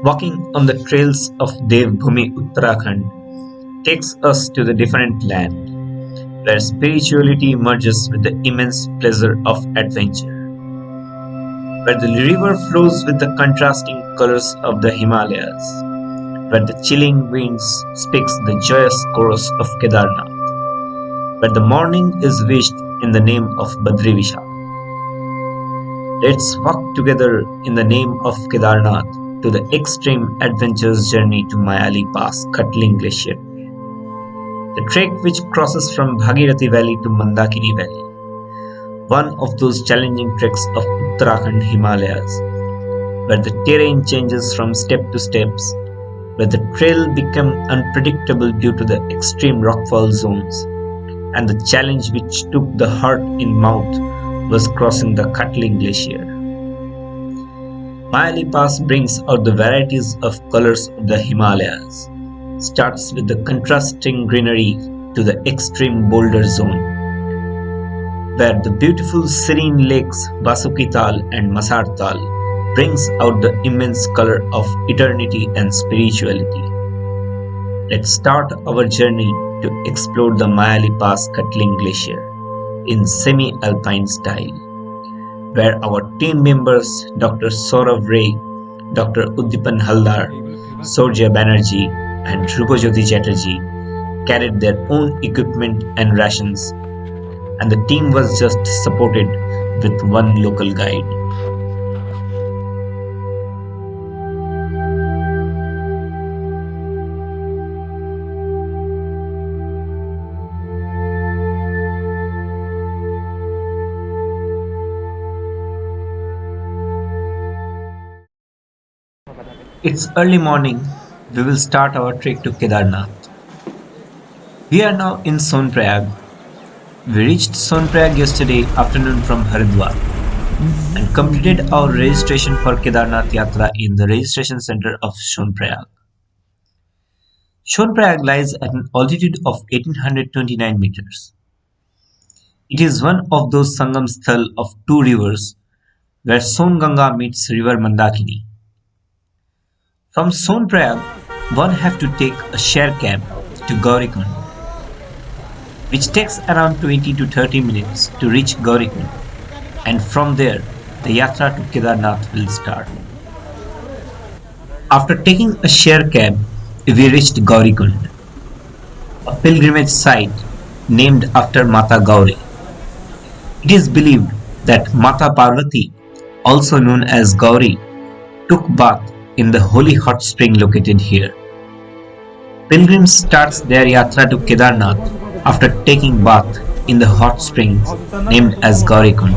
Walking on the trails of Devbhumi Uttarakhand takes us to the different land, where spirituality merges with the immense pleasure of adventure, where the river flows with the contrasting colors of the Himalayas, where the chilling winds speaks the joyous chorus of Kedarnath, where the morning is wished in the name of Badri Vishal. Let's walk together in the name of Kedarnath to the extreme adventurous journey to Mayali Pass Katling Glacier. The trek which crosses from Bhagirathi Valley to Mandakini Valley. One of those challenging treks of Uttarakhand Himalayas, where the terrain changes from step to steps, where the trail becomes unpredictable due to the extreme rockfall zones, and the challenge which took the heart in mouth was crossing the Katling Glacier. Mayali Pass brings out the varieties of colors of the Himalayas, starts with the contrasting greenery to the extreme boulder zone, where the beautiful serene lakes Basuki-Tal and Masar-Tal brings out the immense color of eternity and spirituality. Let's start our journey to explore the Mayali Pass Katling Glacier in semi-alpine style, where our team members Dr. Saurav Ray, Dr. Uddipan Haldar, Surya Banerjee and Rupajyoti Chatterjee carried their own equipment and rations, and the team was just supported with one local guide. It's early morning. We will start our trek to Kedarnath. We are now in Sonprayag. We reached Sonprayag yesterday afternoon from Haridwar and completed our registration for Kedarnath Yatra in the registration center of Sonprayag. Sonprayag lies at an altitude of 1829 meters. It is one of those Sangam Sthal of two rivers where Songanga meets river Mandakini. From Sonprayag, one have to take a share cab to Gaurikund, which takes around 20 to 30 minutes to reach Gaurikund, and from there the yatra to Kedarnath will start. After taking a share cab, we reached Gaurikund, a pilgrimage site named after Mata Gauri. It is believed that Mata Parvati, also known as Gauri, took bath in the holy hot spring located here. Pilgrims start their yatra to Kedarnath after taking bath in the hot springs named as Gaurikund.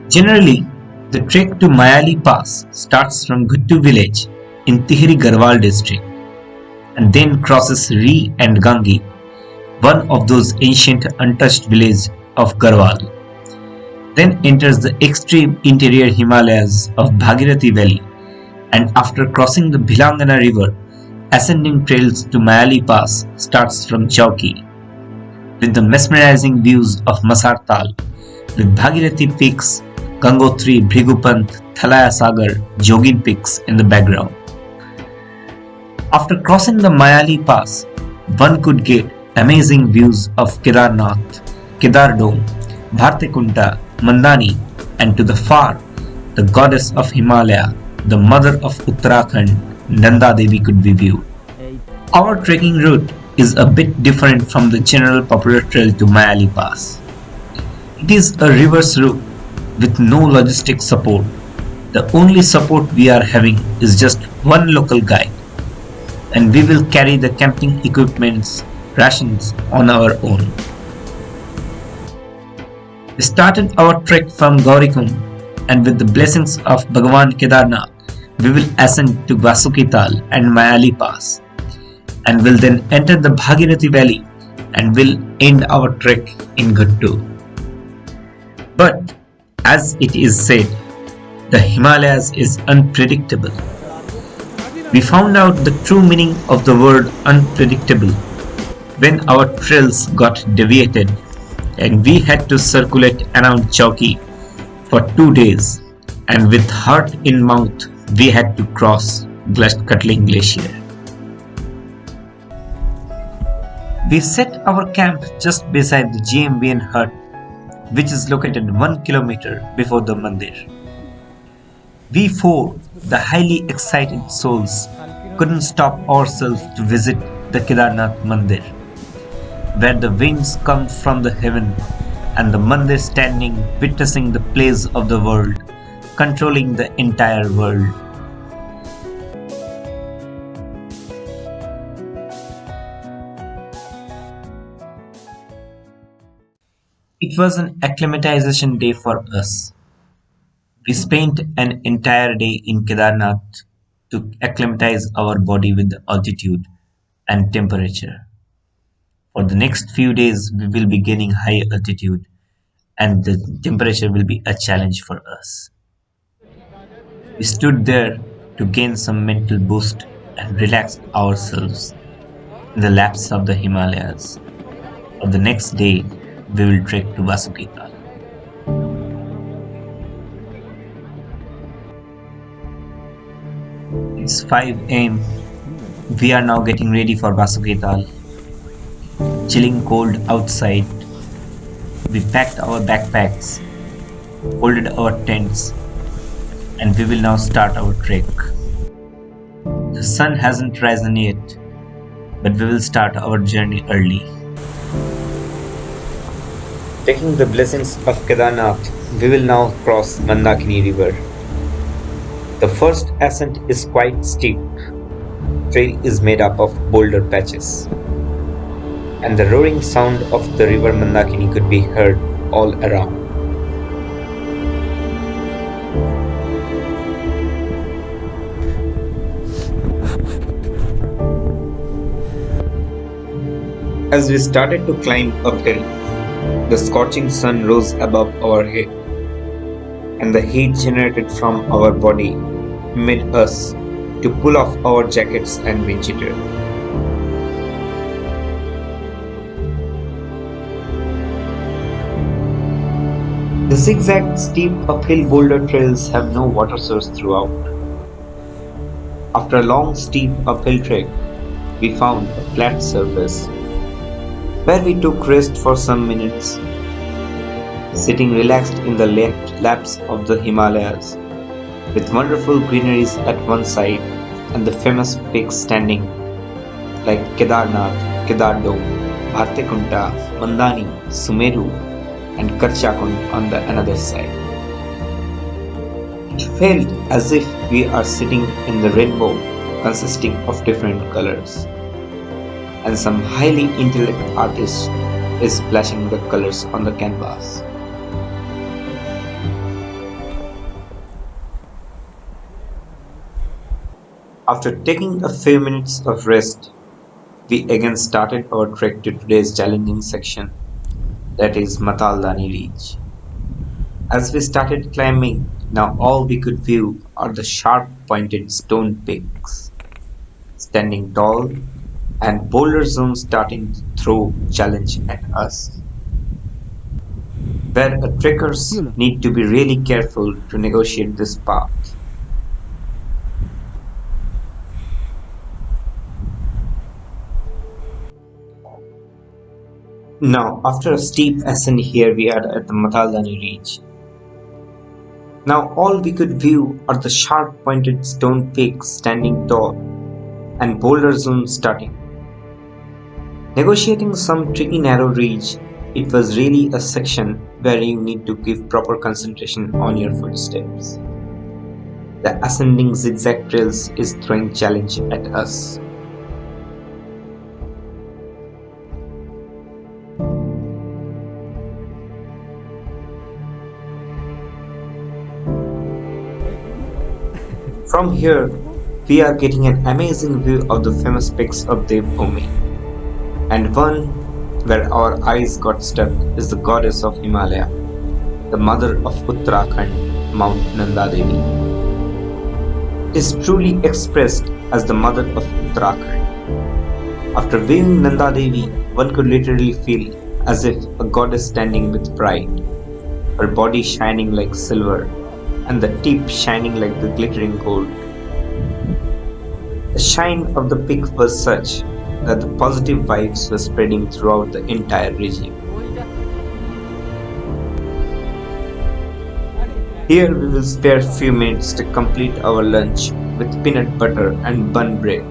Generally, the trek to Mayali Pass starts from Guttu village in Tihri Garhwal district and then crosses Ree and Gangi, one of those ancient untouched villages of Garhwal. Then enters the extreme interior Himalayas of Bhagirathi Valley, and after crossing the Bhilangana river, ascending trails to Mayali Pass starts from Chowki, with the mesmerizing views of Masar-Tal, with Bhagirathi peaks, Gangotri, Bhrigupant, Thalaya Sagar, Jogin peaks in the background. After crossing the Mayali Pass, one could get amazing views of Kedarnath, Kedar Dome, Bhartikunta, Mandani, and to the far, the goddess of Himalaya, the mother of Uttarakhand, Nanda Devi could be viewed. Our trekking route is a bit different from the general popular trail to Mayali Pass. It is a reverse route with no logistic support. The only support we are having is just one local guide, and we will carry the camping equipments, rations on our own. We started our trek from Gaurikund, and with the blessings of Bhagavan Kedarnath, we will ascend to Basuki-Tal and Mayali Pass, and will then enter the Bhagirathi Valley and will end our trek in Guttu. But as it is said, the Himalayas is unpredictable. We found out the true meaning of the word unpredictable when our trails got deviated and we had to circulate around Chowki for 2 days, and with heart in mouth, we had to cross Cutling Glacier. We set our camp just beside the GMBN hut, which is located 1 kilometer before the mandir. We four, the highly excited souls, couldn't stop ourselves to visit the Kedarnath Mandir, where the winds come from the heaven and the mandir standing witnessing the plays of the world, controlling the entire world. It was an acclimatization day for us. We spent an entire day in Kedarnath to acclimatize our body with the altitude and temperature. For the next few days, we will be gaining high altitude, and the temperature will be a challenge for us. We stood there to gain some mental boost and relax ourselves in the laps of the Himalayas. For the next day, we will trek to Vasuki-Tal. It's 5 am. We are now getting ready for Vasuki-Tal. Chilling cold outside. We packed our backpacks, folded our tents, and we will now start our trek. The sun hasn't risen yet, but we will start our journey early. Taking the blessings of Kedarnath, we will now cross Mandakini river. The first ascent is quite steep. Trail is made up of boulder patches, and the roaring sound of the river Mandakini could be heard all around. As we started to climb uphill, the scorching sun rose above our head, and the heat generated from our body made us to pull off our jackets and wind cheater. The zigzag steep uphill boulder trails have no water source throughout. After a long steep uphill trek, we found a flat surface where we took rest for some minutes, sitting relaxed in the laps of the Himalayas, with wonderful greeneries at one side and the famous peaks standing like Kedarnath, Kedardome, Bhartekunta, Mandani, Sumeru, and Karchakund on the another side. It felt as if we are sitting in the rainbow consisting of different colors, and some highly intelligent artist is splashing the colors on the canvas. After taking a few minutes of rest, we again started our trek to today's challenging section, that is Mataldani Reach. As we started climbing, now all we could view are the sharp pointed stone peaks, standing tall, and boulder zones starting to throw challenge at us, where trekkers need to be really careful to negotiate this path. Now, after a steep ascent here, we are at the Mataldani Reach. Now all we could view are the sharp pointed stone peaks standing tall, and boulder zones starting. Negotiating some tricky narrow ridge, it was really a section where you need to give proper concentration on your footsteps. The ascending zigzag trails is throwing challenge at us. From here, we are getting an amazing view of the famous peaks of Devbhumi, and one where our eyes got stuck is the goddess of Himalaya, the mother of Uttarakhand, Mount Nanda Devi. It is truly expressed as the mother of Uttarakhand. After viewing Nanda Devi, one could literally feel as if a goddess standing with pride, her body shining like silver, and the tip shining like the glittering gold. The shine of the peak was such that the positive vibes were spreading throughout the entire region. Here we will spare few minutes to complete our lunch with peanut butter and bun bread,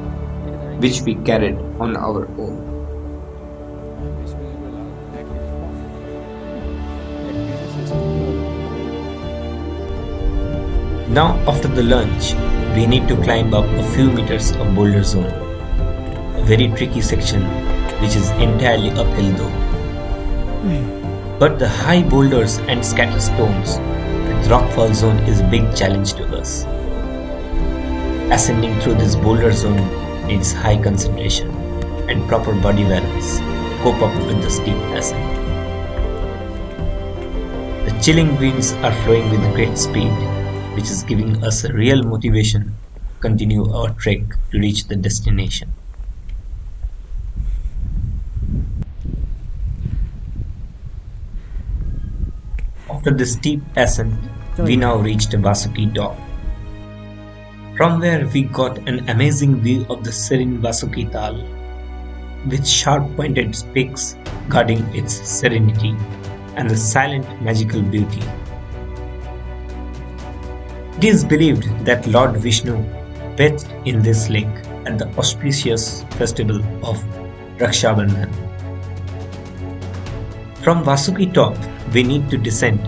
which we carried on our own. Now after the lunch, we need to climb up a few meters of boulder zone, a very tricky section which is entirely uphill though. But the high boulders and scattered stones with rockfall zone is a big challenge to us. Ascending through this boulder zone needs high concentration and proper body balance to cope up with the steep ascent. The chilling winds are flowing with great speed, which is giving us a real motivation to continue our trek to reach the destination. After the steep ascent, we now reached Vasuki Top, from where we got an amazing view of the serene Vasuki Tal, with sharp pointed peaks guarding its serenity and the silent magical beauty. It is believed that Lord Vishnu bathed in this lake at the auspicious festival of Raksha Bandhan. From Vasuki Top, we need to descend.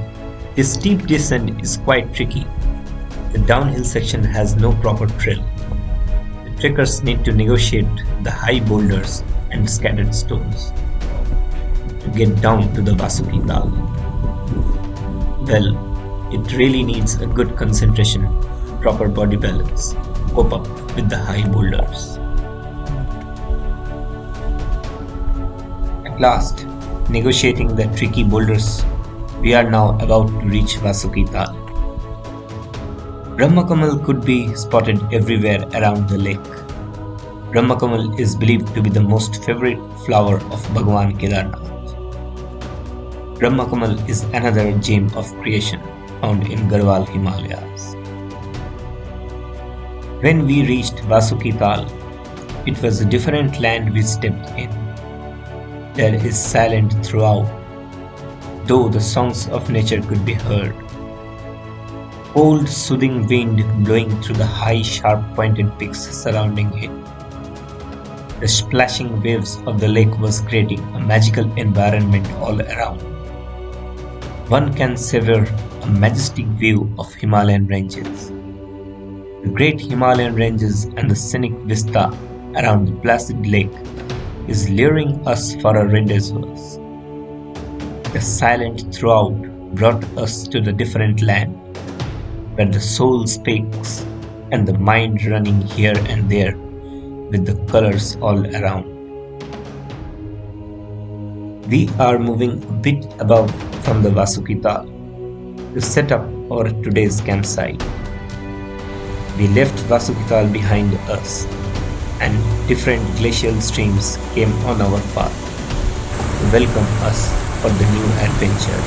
This steep descent is quite tricky. The downhill section has no proper trail. The trekkers need to negotiate the high boulders and scattered stones to get down to the Vasuki Tal. Well, it really needs a good concentration, proper body balance, to cope up with the high boulders. At last, negotiating the tricky boulders, we are now about to reach Vasuki Tal. Brahmakamal could be spotted everywhere around the lake. Brahmakamal is believed to be the most favorite flower of Bhagwan Kedarnath. Brahmakamal is another gem of creation found in Garhwal Himalayas. When we reached Vasuki Tal, it was a different land we stepped in. There is silence throughout, though the songs of nature could be heard. Cold, soothing wind blowing through the high, sharp-pointed peaks surrounding it. The splashing waves of the lake was creating a magical environment all around. One can savor a majestic view of Himalayan ranges. The great Himalayan ranges and the scenic vista around the placid lake is luring us for a rendezvous. The silence throughout brought us to the different land, where the soul speaks and the mind running here and there with the colors all around. We are moving a bit above from the Vasuki Tal to set up our today's campsite. We left Vasuki Tal behind us, and different glacial streams came on our path to welcome us for the new adventure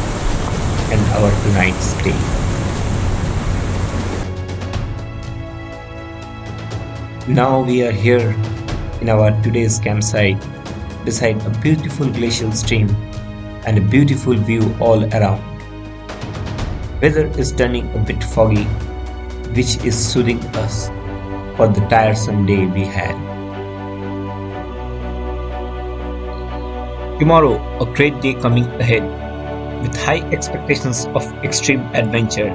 and our tonight's stay. Now we are here in our today's campsite beside a beautiful glacial stream and a beautiful view all around. Weather is turning a bit foggy, which is soothing us for the tiresome day we had. Tomorrow, a great day coming ahead with high expectations of extreme adventure.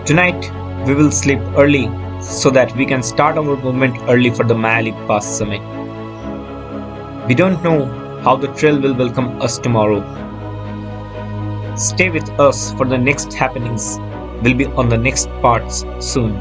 Tonight, we will sleep early so that we can start our movement early for the Mayalik Pass summit. We don't know how the trail will welcome us tomorrow. Stay with us for the next happenings. We'll be on the next parts soon.